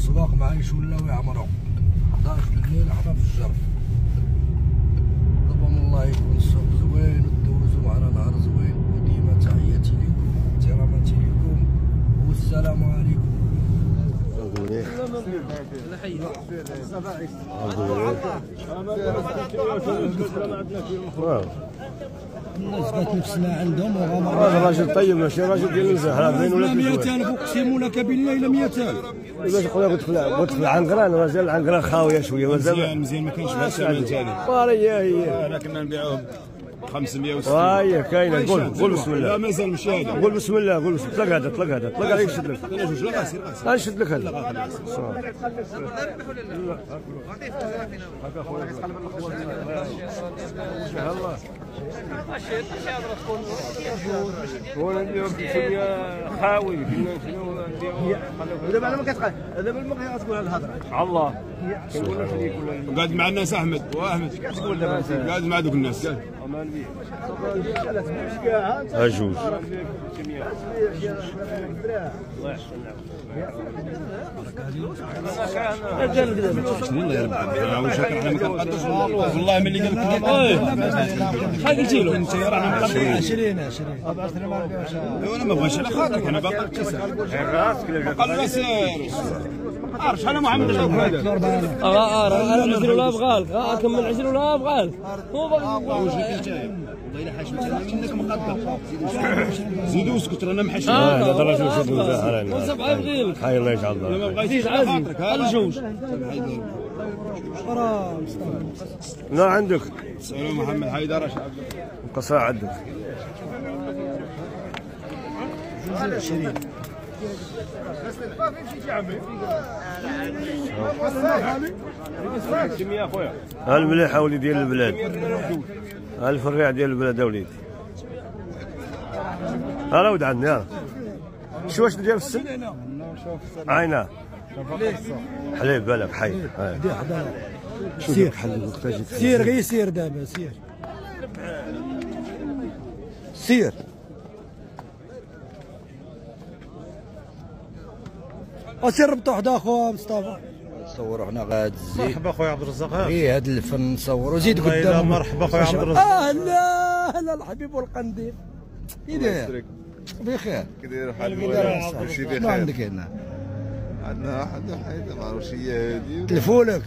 السواق معايش ولاو يعمروا 11 الليل حنا في الجرف. طبعا الله يكون السوق زوين وتدوزوا معنا نهار زوين، وديما تحياتي لكم واحتراماتي لكم والسلام عليكم. الناس بات نفسنا عندهم وغامر. راجل طيب ماشي راجل ديال الزهره باين ولا 200,000 اقسم لك بالله الا 200,000. باش نقول لك قلت في العنقران مازال العنقران خاويه شويه مازال مزيان ما كاينش باش ثمن ثاني. هي انا كنا نبيعوهم 560. هاي كاينه. قول بسم الله. لا مازال ماشي هذا. قول بسم الله. قول بسم الله. طلق هذا يشد لك. انا جوج لا غاسير غنشد لك هذا. الله وانا نديرو بسميه خاوي قلنا شنو نديرو. دابا انا ما كتقال دابا ما كتقول هذه الهضره. الله كنقول لك خليك ولا قاعد مع الناس احمد واحمد كتقول دابا قاعد مع دوك الناس. امان بيه كاع اجوج الله يحسن والله يا رب واش انا ما كنقدرش والله ملي قال لك شحال قلتي له؟ انت رانا مقدرين 20 انا ما بغيتش على خاطرك انا باقي راسك قال سير عارف شحال محمد هذا انا نعزل ولا ابغالك كمل نعزل ولا ابغالك هو باغي واش انت والله الا حاشمت انا منك مقدر زيدوا اسكت رانا محشمين لا درجه شوف الزهره وصف يبغي لك حي الله يجعل الله ما بغيتيش على خاطرك الجوج لا عندك سلام محمد حيدر اش قصاع عندك 20 يا خويا المليحه ولي ديال البلاد الفريع ديال البلاد وليدي. ها ولد عندي ها شو واش ديال السن عينا حليب بالك حي سير سير غير سير دابا سير اسير ربطوا حدا اخويا مصطفى نصوروا حنا غاد الزيت. مرحبا خويا عبد الرزاق. ايه هذا الفن نصوروا زيد قدام. مرحبا خويا عبد الرزاق. اهلا الحبيب والقنديل كي داير؟ بخير كي داير حالك؟ كلشي بخير. ما عندك هنا؟ عندنا واحد الحيد ما عرفتش هي هادي تلفولك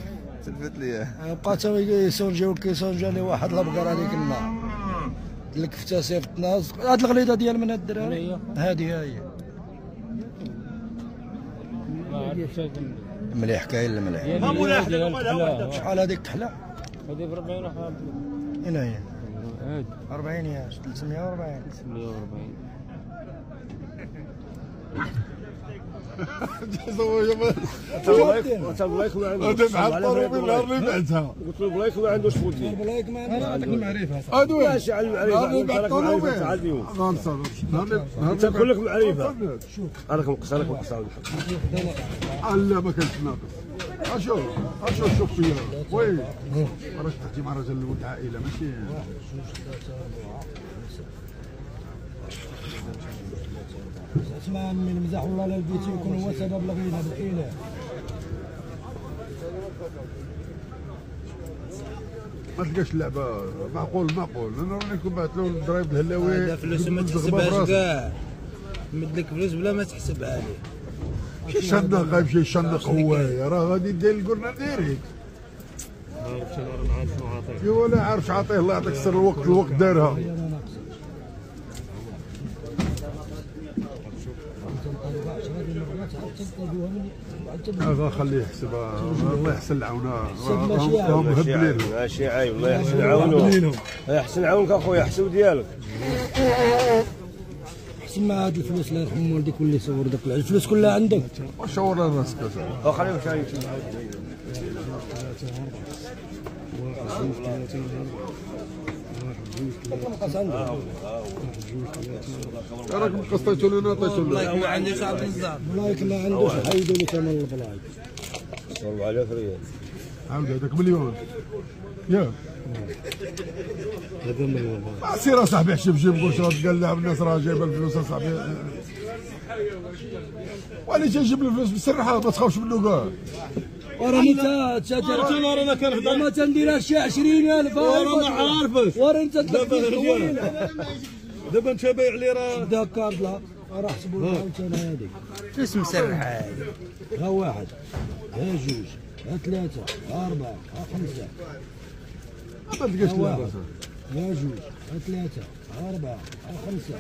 تلفت ليا بقى تا يسونجيو كيسونجاني واحد الابقر هذيك النهار الكفته صيفطنا هاد الغليظه ديال من هاد الدراري هادي هي مليح كاين المليح. ما مليح شحال هذيك تحلى؟ هذه ب 40 وحاب هنا هي 40 يا 340 الله يخلو عنده مع الطروب النهار اللي بعتها قلت له الله يخلو عنده شفوت ليه بلايك ما عندك المعرفه هادو ماشي على المعرفه تاع اليوم انت كلك معرفه. شوف انا كنقص لا ما كانش ناقص. شوف فيا وي راك تحكي مع رجل ولد عائله ماشي اسمع من المزاح والله لا البيت يكون هو سبب لغينا بالحيله. ما تلقاش اللعبه معقول انا راني بعث له الضرايب الهلاوي هذا فلوس ما تحسبهاش كاع مد لك فلوس بلا ما تحسبها عليه. شي شنق غيمشي يشنق هوايه راه غادي دير القرنه ديريكت. ايوا لا عارفش عاطيه الله يعطيك السر الوقت دارها. هذا خليه يحسبها الله يحسن العونه راهم مهبلين. ماشي عايب الله يحسن عونه يحسن عونك اخويا حسب ديالك. احسن ما هاد الفلوس الله يرحم والديك واللي صور داك الفلوس كلها عندك. شاور راسك خليهم شايف راك مقصيتو لنا عطيتو والله ما عنديش عبد الرزاق. بلايك ما عندوش حيدوا لي ثمن البلايك. 4000 ريال عاود هذاك مليون ياك هذا مليون. سير اصاحبي حشب جيب واش قال لها الناس راه جايبه الفلوس اصاحبي وانا جايب له فلوس بالسرحه ما تخافش منه كاع. وراني رانا كنخدم ما تنديرها شي 20,000 ورانا عارفك ورا انت دابا انت بايع لي راه داك كارد لا راه حسبوا لنا عاوتاني هذيك فلوس مسرحه هذه. ها واحد ها جوج ها ثلاثة ها أربعة ها خمسة ما تلقاش ها لا واحد ها جوج ها ثلاثة ها أربعة ها خمسة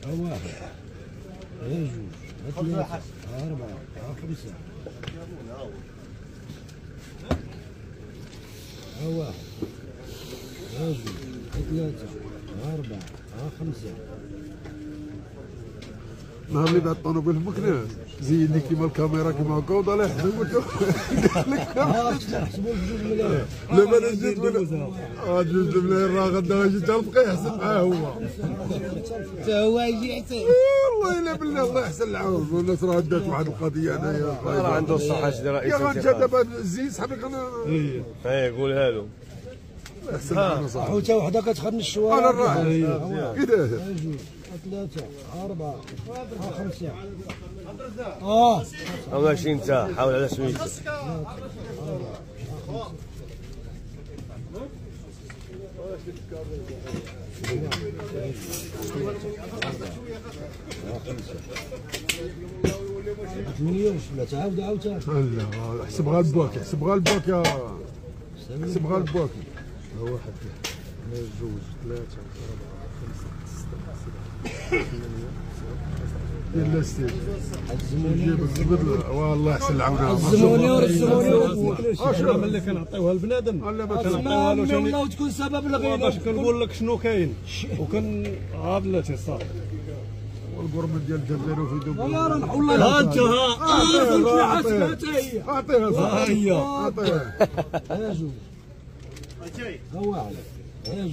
ها واحد ها جوج ها ثلاثة ها أربعة ها خمسة ها واحد ها جوج ها ثلاثة ها أربعة ها خمسة. نهار اللي بعد الطوموبيل في مكناس زيدني كيما الكاميرا كيما هكا وضل يحسب حسبوا بجوج ملايين. لا ما نزيد ولا جوج ملايين راه غدا غيجي تلقى يحسب معاه هو. حتى هو يجي يحسب. والله الا بالله الله يحسن العون والناس راه دات واحد القضيه هنايا. راه عنده الصحه شدي رئيس يا غا انت دابا زين صاحبك انا. اي قولها له. احسن العون صاحبي. حوته وحده كتخرج الشوارع. انا الراعي كي داير. ها جوج ها ثلاثة ها أربعة ها خمسة. ماشي انت حاول على سميتك. مليون ولا تعاود عاوتاني. لا حسب غير الباكي حسب غير الباكي حسب غير الباكي. واحد جوج ثلاثة أربعة خمسة ستة سبعة لا ستة نجيب الزبد والله يحسن العون. الزموني ورزموني انا ملي كنعطيوها لبنادم كنعطيوها له والله وتكون سبب الغنى باش كنقول لك شنو كاين وكن بلاتي صافي. والقرمه ديال الجزائر وفي دبي. يا راه نحول لها انت اعطيها صاحبي اعطيها. ها جوج ها واحد ها جوج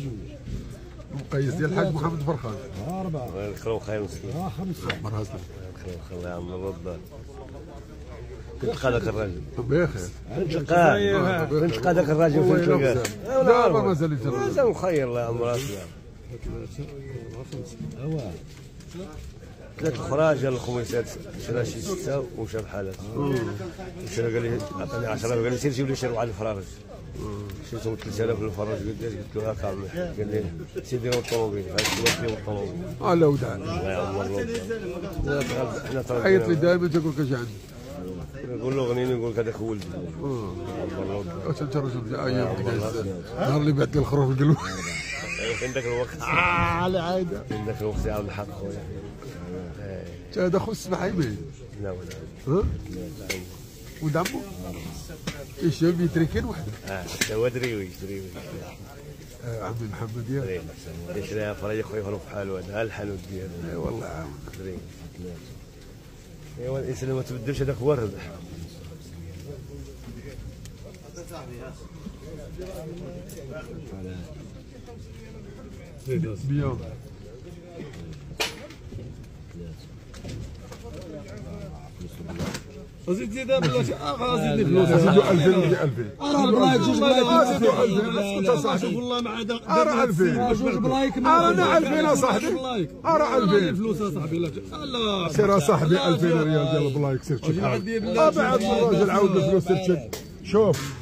مقيس ديال الحاج محمد فرخان. ها أربعة الله يخلو خير مسكين. ها خمسة مرهز الله يعمر الرد. كنت قادك الراجل. بخير كنت قادك الراجل فين تلقاه. دابا مازال يترجم. مازال مخير الله يعمر راسك. ها واحد ثلاث الخراج ديال الخميسات شرا شي 6 ومشى بحالات. مشى قال لي عطاني 10 قال لي سير جيب لي شي 4 الفراج. شريتهم 3000 للفراج قلت له هاكا عمي قال لي سير ديروا الطوموبيل هاك الطوموبيل. لا وداع الله يعمر حنا عيط لي دائما تقول لك اش عندي. نقول له غنيني نقول لك هذاك ولدي. انت رجل ايام نهار اللي بعت لي الخروف القلب. فين ذاك الوقت على عاده فين ذاك الوقت يعاود الحق خويا. هذا خو السماح يمين. لا ها ولد عمو يشرب يتركين وحده. هو دريوي عمي محمد يا يشريها فريق خويا في بحالو هذا الحانوت ديالو. اي والله عاون دريوي. ايوا الانسان ما تبدلش هذاك هو الربح. بيان زيد زيد بلاتي زيدني فلوس زيدوا 2000 2000 راه بلايك جوج بلايك زيدوا 2000 اسكت صاحبي والله ما عاد راه 2000 جوج بلايك انا 2000 صاحبي راه 2000 فلوس صاحبي لا سير صاحبي 2000 ريال ديال البلايك سير تشد بعد الراجل عاود الفلوس سير تشد شوف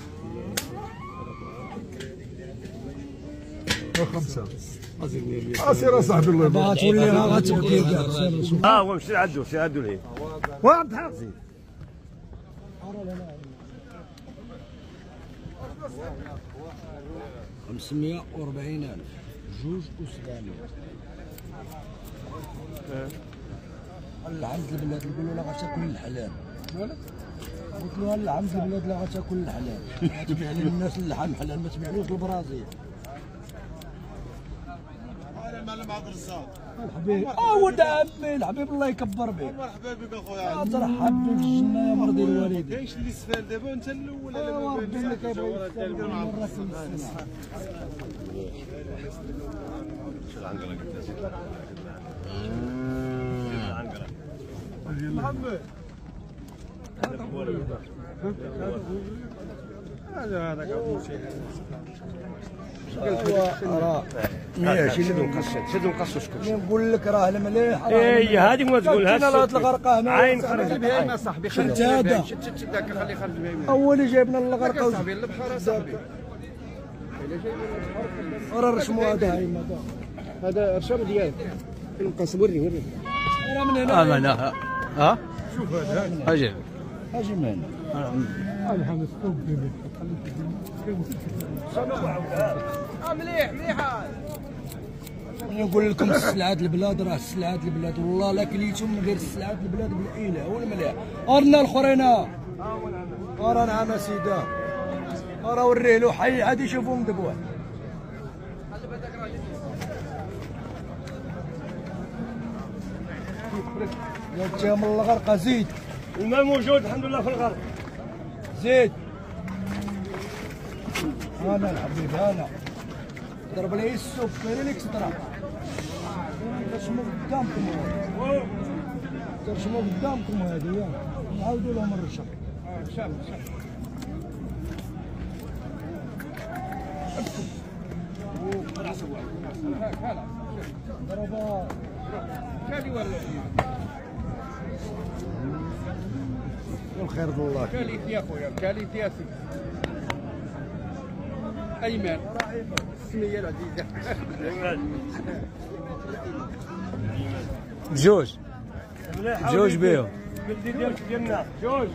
خمسة سير صاحبي الله يبارك تولي غتبكي كاع هو مشي عدو الحين واحد حاقزي 540,000 جوج و700. العمد البلاد نقول له غتاكل الحلال قلت له العمد البلاد لا غتاكل الحلال تبيع للناس اللحم حلال ما تبيعلوش البرازيل. المعلم عبد الرزاق الحبيب ولد عمي الحبيب الله يكبر بك. مرحبا بك اخويا ترحب بك في الجنه يا مرضي الوالدين. كاينش اللي سفال دابا انت الاول ايوا ربي اللي كيبغي يستلم مره في السنه. محمد هذاك راه 120 شدوا نقصوا شكون نقول لك راه المليح اي هذيك ما تقولهاش انا هاد الغرقه هنا عين خرج البهايم صاحبي شفت هذا شد هكا خليه يخرج البهايم اول جايبنا الغرقه صاحبي البحر صاحبي راه رشموا هذا هذا رشام ديالك نقص وري راه من هنا من هنا ها شوف هذا اجي اجي من مليح مليحه. نقول لكم السلعات البلاد راه السلعات البلاد والله لا كليتهم من غير السلعات البلاد بالعيله والمليح. ارنا الاخرين راه نعم سيدي راه وريه له حي عاد يشوفوا مذبوح. يا من الغرقه زيد الماء موجود الحمد لله في الغرب زيد. انا الحبيب انا ضرب لي السوق كاين لك تطرح ترشموا قدامكم ترشموا قدامكم هذه نعاودوا لهم الرشا ضربا كالي ولا والخير بالله كالي يا خويا كالي ياسي ايمن السميه العزيزه جوج بيهم بدي ديالك ديالنا جوج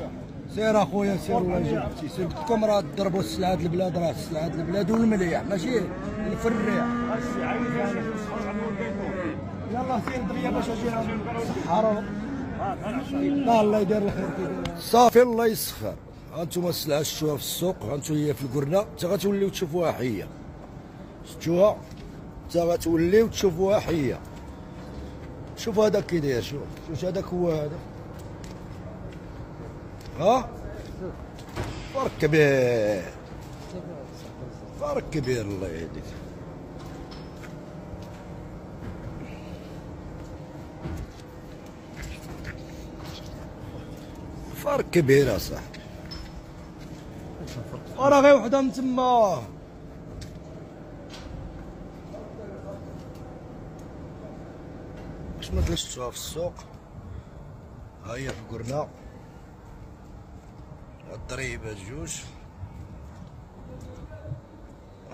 سير اخويا سير الله يجزيك سير قلت لكم راه تضربوا السلعات البلاد راه السلعات البلاد والمليح ماشي الفريع. يلا سير دغيا باش اجي صحارو الله يدير الخير صافي الله يسخر. هانتوما السلعه شفتوها في السوق هانتو هي في القرنه حتى غتوليو تشوفوها حيه شفتوها حتى غتوليو تشوفوها حيه. شوف هذاك كي داير شوف هذاك هو هذا ها فرق كبير فرق كبير الله يهديك. فرق كبير اصاحبي راه غير وحده من تما. باش ما تلشتوها في السوق ها هي في القرنه الضريبه جوج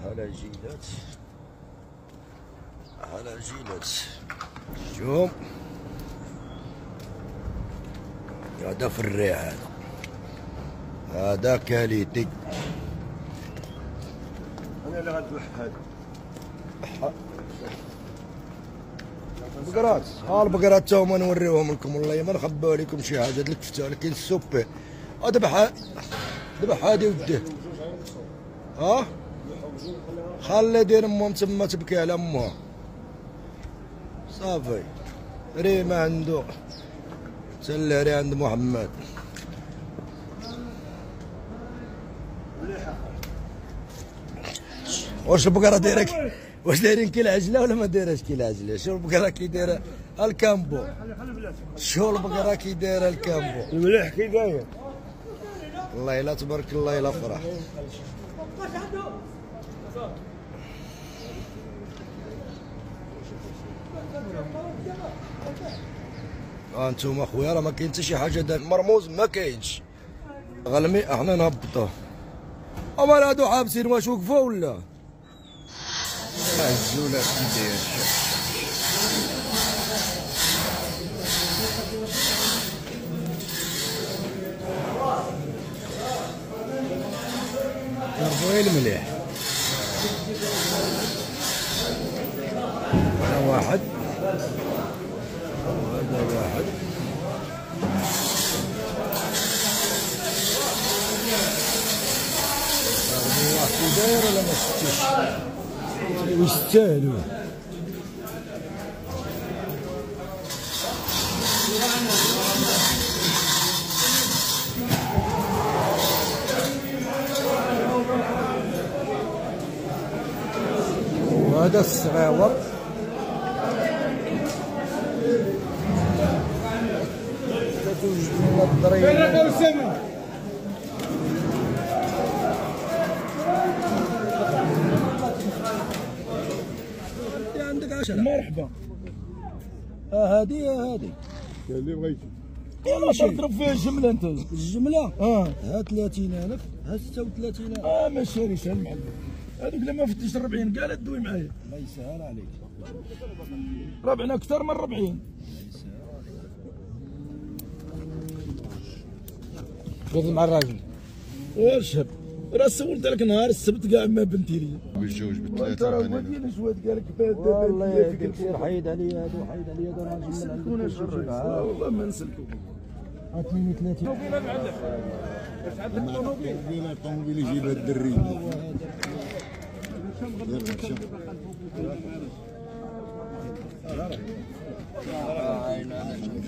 هلا الجيلات هلا الجيلات شوف هذا في الريح هذا كاليتي انا اللي غنذبح هذا البقرات البقرات تا هما نوريوهم لكم والله ما نخبيو عليكم شي حاجه هاد الكفته ولكن السوبي ذبح هادي وديه ها خلي دير امهم تما تبكي على امها صافي ري ما عنده سلي ري عند محمد. واش البقره دايره واش دايرين كي العجله ولا ما دايرهاش كي العجله؟ شوف البقره كي دايره الكامبو شوف البقره كي دايره الكامبو المليح كي داير والله لا تبارك الله لا فرح. انتم اخويا راه ما كاين حتى شي حاجه مرموز ما كاينش غلمي احنا نهبطوه. اما هادو حابسين واش وقفوا ولا الزوله كي داير ضربوا المليح. هذا واحد وهذا واحد الله كي داير ولا ما شفتيش ويستاهلوا. وهذا الصغيور توجد من الضريبه لك 10. مرحبا. هادي هادي اللي بغيتي. يلا تضرب فيها الجمله انت. الجمله ها 30,000 ها 36,000. ما شاريش المحل هذوك لما فتش 40 كاع لا تدوي معايا. الله يسهل عليك. ربعنا اكثر من 40. خذ مع الراجل. واشهد راه سولت لك نهار السبت كاع ما بنتي لي. بالجوج بالثلاثه راه هو ديال جواد قال لك باد والله يهديك سير حيد عليا هادو حيد عليا هادو راجل من عندك. والله ما نسلكو. 32. الطوموبيل يجيبها الدري.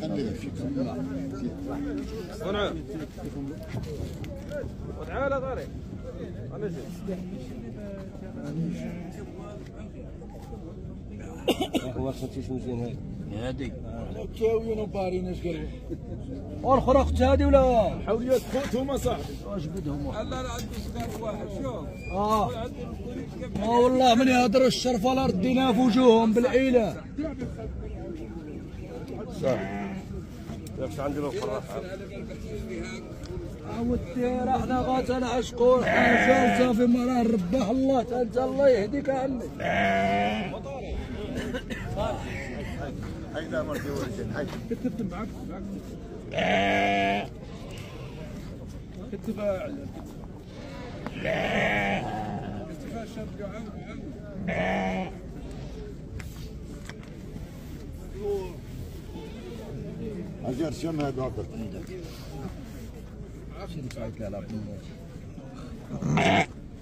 خليها فيك. وتعالى طارق انا جيت هو خصك مزيان هادي كاويين وبارين اش قالوا. والاخرى اختي هادي ولا حاولوا تفوتهم اصاحبي. واش بدهم؟ لا لا عندي صغار واحد شوف والله من يهضروا الشرف ولا ردينا في وجوههم بالعيله. صح ياكش عندي له فرح ودي احنا غاتا نعشقوا حاجه صافي ما راه ربح الله. انت الله يهديك يا عمي. هيدا مرتي ورجل هاي كتبت معك كتب اجر شم هذا عقد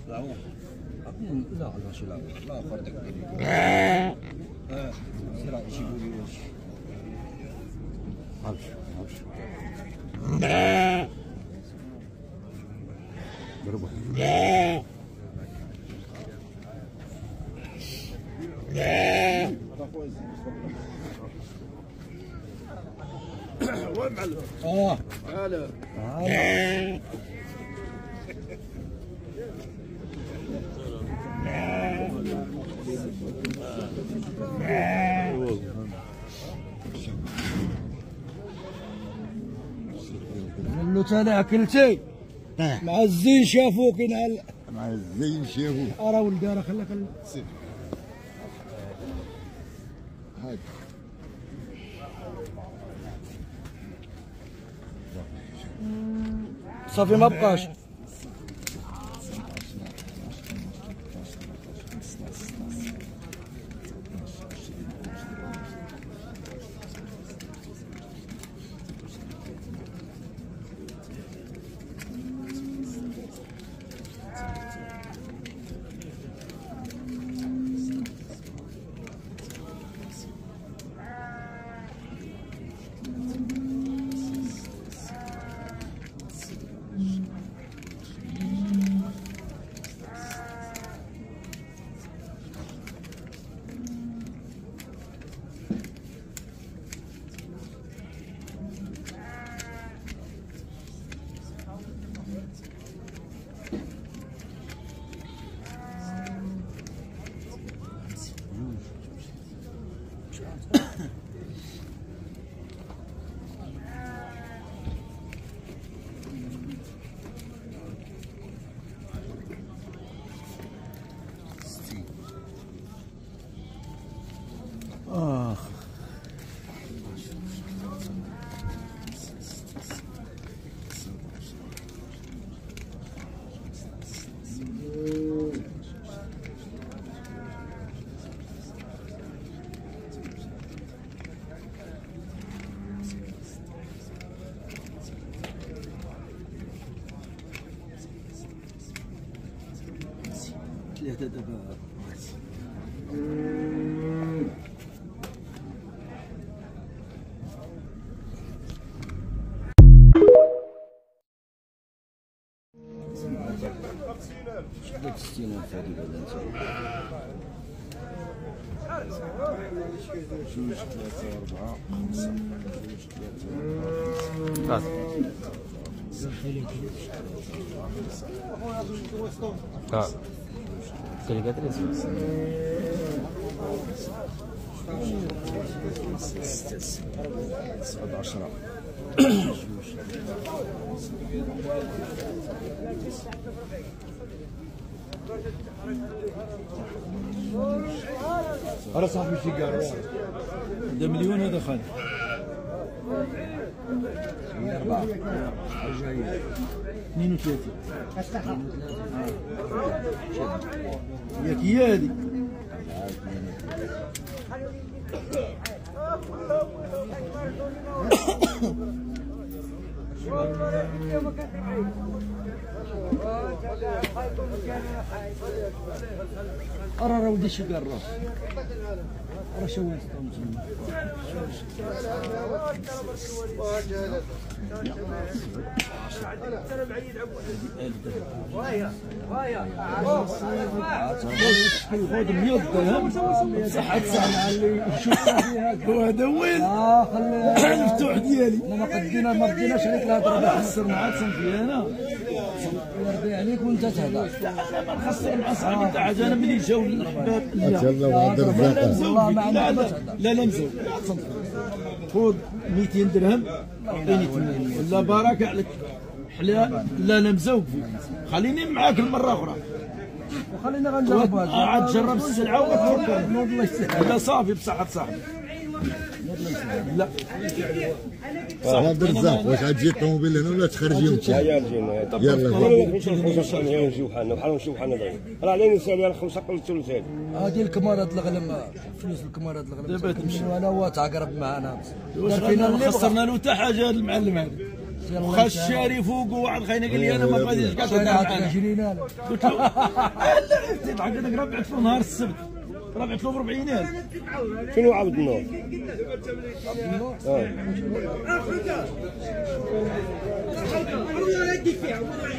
لا ماشي لا لا خرجك سير يجيبوا لي واش ابشر ضربه وين معلم؟ هلا قال له تانا اكلتي مع الزين شافوك ينعل مع الزين شافوه. راه ولدي راه خليك هاي صافي ما بقاش. ثلاثة دابا شدك 60,000 هذيك ولا انت؟ جوج ثلاثة أربعة خمسة جوج ثلاثة كليكاتريس 17. انا صاحبي شي قال هذا مليون هذا خالد 32 ياك هي هذه راه ولدي شي قال راه شويه خذ 100 درهم صحة سهلة اللي يشوف فيها وهذا وين؟ المفتوح ديالي ما بديناش عليك الهضره خسرنا عاد صنفي انا يرضي عليك وانت تهضر لا ما نخسر مع صاحبي تاع حاجه انا ملي جاو الاحباب لا مزوج خذ 200 درهم عطيني 80 ولا بركه عليك حلا لا مزوج خليني معاك المره اخرى خلينا غنجرب هذا عاد جرب السلعه وتفكر الله يسهل لا صافي بصحه صاحبي لا عبد الرزاق واش غتجي الطوموبيل هنا ولا تخرجي انت؟ يلا نمشيو حالنا بحال نمشيو حالنا دابا راه علينا نسالي على 5 قل الثلثات هذه الكمارات الغلم فلوس الكمارات الغلم دابا تمشي انا هو تعقرب معنا فينا خسرنا له حتى حاجه هذا المعلم هذا واخا الشاري فوق واحد خاينا قال لي انا ما غاديش كاع تهضر معنا قلت له لا تضحك انا راه بعت له نهار السبت راه بعت له ب 40000 شنو عبد النور؟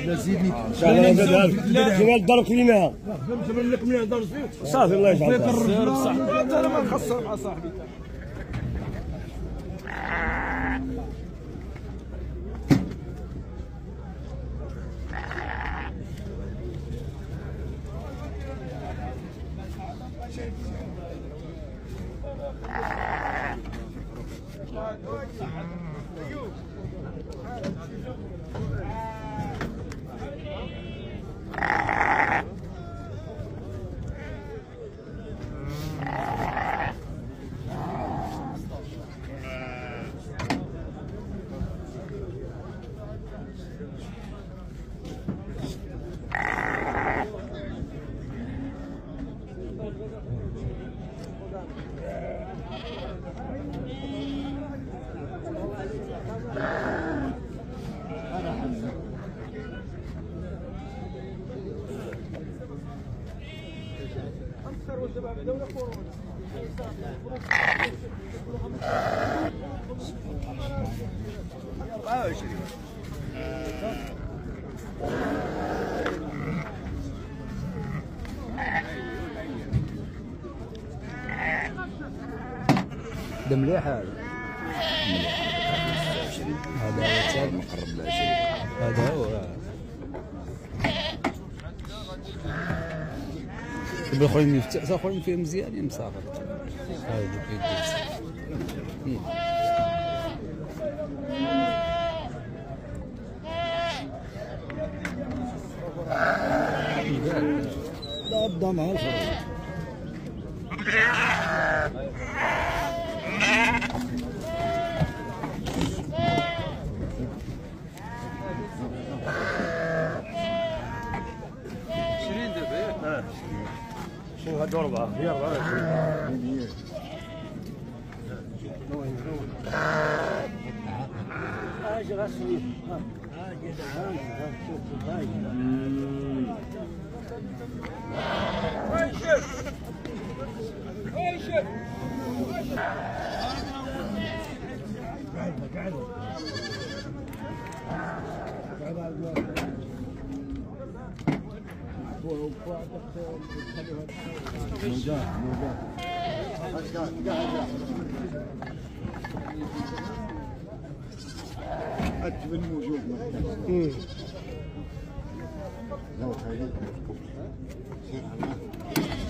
لا زيدني لا ضربت لينا فهمت لك من هضرت فيه صافي الله يجعل صاحبي انا ما نخسر مع صاحبي ده مليح هذا هذا مقرب ل 20 هذا هو بالخوين مفتاح اخوين فيه مزيان مسافر هاي لا بدا مع الفرق شنو هاد 4 هي 24 اجي غسل اجي دعان شوف هاي أكمل موجود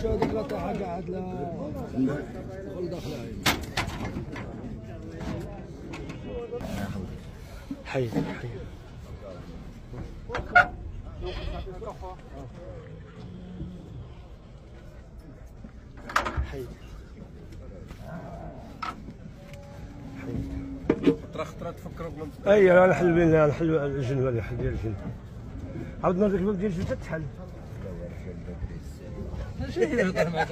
شو هذيك لا تاعها قاعد لا دخل داخلها حي خطره تفكروا بهم. اي انا نحل بين نحل الجن هذا حل ديال الجن. عاود نرجع الباب ديال الجن تتحل. شنو يهضر معك؟